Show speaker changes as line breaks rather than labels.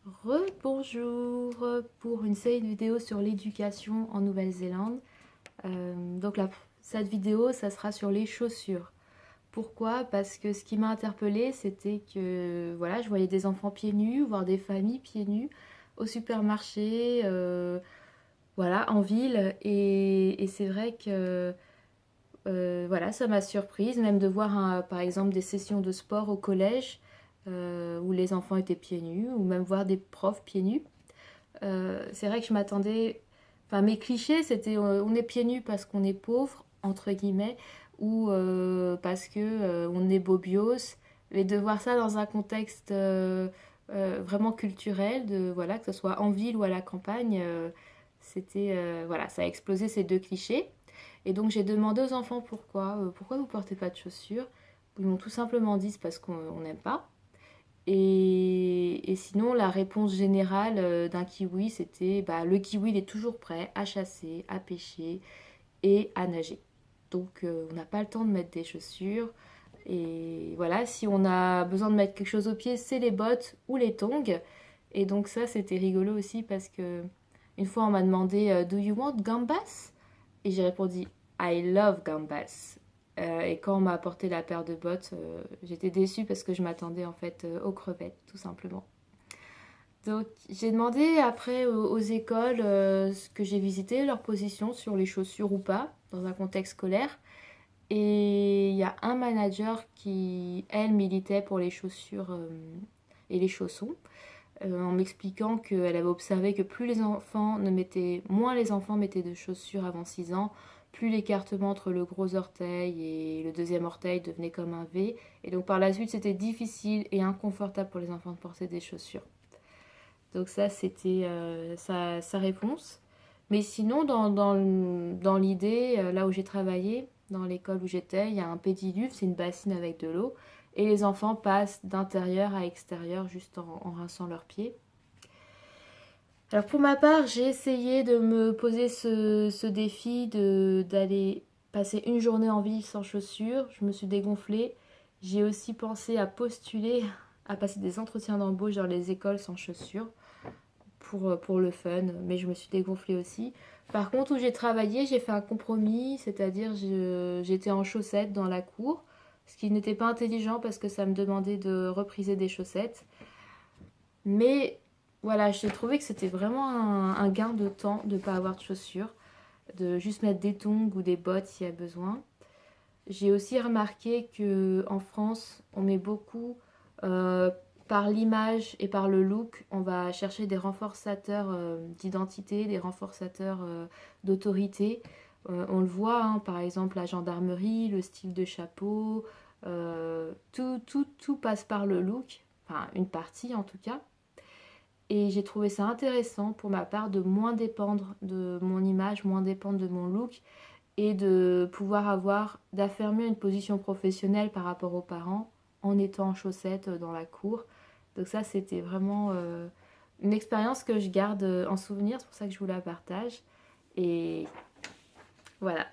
Rebonjour pour une série de vidéos sur l'éducation en Nouvelle-Zélande. Cette vidéo, ça sera sur les chaussures. Pourquoi? Parce que ce qui m'a interpellée, c'était que voilà, je voyais des enfants pieds nus, voire des familles pieds nus au supermarché, voilà, en ville. Et c'est vrai que voilà, ça m'a surprise, même de voir par exemple des sessions de sport au collège où les enfants étaient pieds nus, ou même voir des profs pieds nus. C'est vrai que je m'attendais. Enfin, mes clichés, c'était on est pieds nus parce qu'on est pauvre, entre guillemets, ou parce que on est bobios. Mais de voir ça dans un contexte vraiment culturel, voilà, que ce soit en ville ou à la campagne, voilà, ça a explosé ces deux clichés. Et donc j'ai demandé aux enfants pourquoi vous portez pas de chaussures. Ils m'ont tout simplement dit c'est parce qu'on n'aime pas. Et sinon, la réponse générale d'un kiwi, c'était bah, le kiwi, il est toujours prêt à chasser, à pêcher et à nager. Donc, on n'a pas le temps de mettre des chaussures. Et voilà, si on a besoin de mettre quelque chose au pied, c'est les bottes ou les tongs. Et donc, ça, c'était rigolo aussi parce que une fois, on m'a demandé Do you want gambas? Et j'ai répondu I love gambas. Et quand on m'a apporté la paire de bottes, j'étais déçue parce que je m'attendais en fait aux crevettes, tout simplement. Donc j'ai demandé après aux écoles ce que j'ai visité, leur position sur les chaussures ou pas, dans un contexte scolaire. Et il y a un manager qui, elle, militait pour les chaussures et les chaussons, en m'expliquant qu'elle avait observé que moins les enfants mettaient de chaussures avant 6 ans, plus l'écartement entre le gros orteil et le deuxième orteil devenait comme un V. Et donc par la suite, c'était difficile et inconfortable pour les enfants de porter des chaussures. Donc ça, c'était sa réponse. Mais sinon, dans l'idée, là où j'ai travaillé, dans l'école où j'étais, il y a un pédiluve, c'est une bassine avec de l'eau. Et les enfants passent d'intérieur à extérieur juste en rinçant leurs pieds. Alors pour ma part, j'ai essayé de me poser ce défi d'aller passer une journée en ville sans chaussures. Je me suis dégonflée. J'ai aussi pensé à postuler à passer des entretiens d'embauche dans les écoles sans chaussures pour le fun, mais je me suis dégonflée aussi. Par contre, où j'ai travaillé, j'ai fait un compromis, c'est-à-dire j'étais en chaussettes dans la cour, ce qui n'était pas intelligent parce que ça me demandait de repriser des chaussettes. Mais voilà, j'ai trouvé que c'était vraiment un gain de temps de ne pas avoir de chaussures, de juste mettre des tongs ou des bottes s'il y a besoin. J'ai aussi remarqué que en France, on met beaucoup euh, par l'image et par le look, on va chercher des renforçateurs d'identité, des renforçateurs d'autorité. On le voit, hein, par exemple la gendarmerie, le style de chapeau, tout passe par le look, enfin une partie en tout cas. Et j'ai trouvé ça intéressant pour ma part de moins dépendre de mon image, moins dépendre de mon look et de pouvoir d'affermir une position professionnelle par rapport aux parents en étant en chaussettes dans la cour. Donc ça, c'était vraiment une expérience que je garde en souvenir, c'est pour ça que je vous la partage. Et voilà.